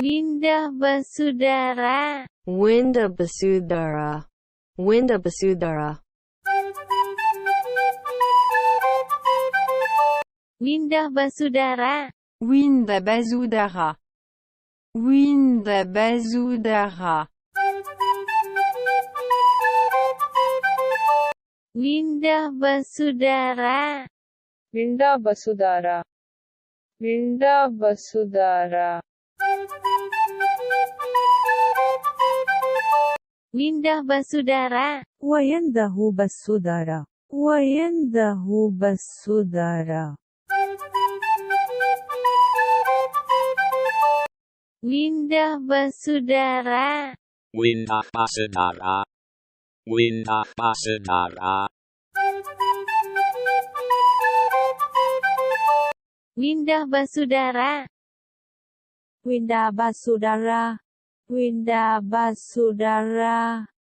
Windah Basudara. Windah Basudara. Windah Basudara. Windah Basudara. Windah Basudara. Windah Basudara. Windah Basudara. Windah Basudara. Windah Basudara. Windah Basudara. وينده بالسدرة وينده بالسدرة Windah Basudara. Windah Basudara. Windah Basudara. Windah Basudara. Windah Basudara. Windah Basudara.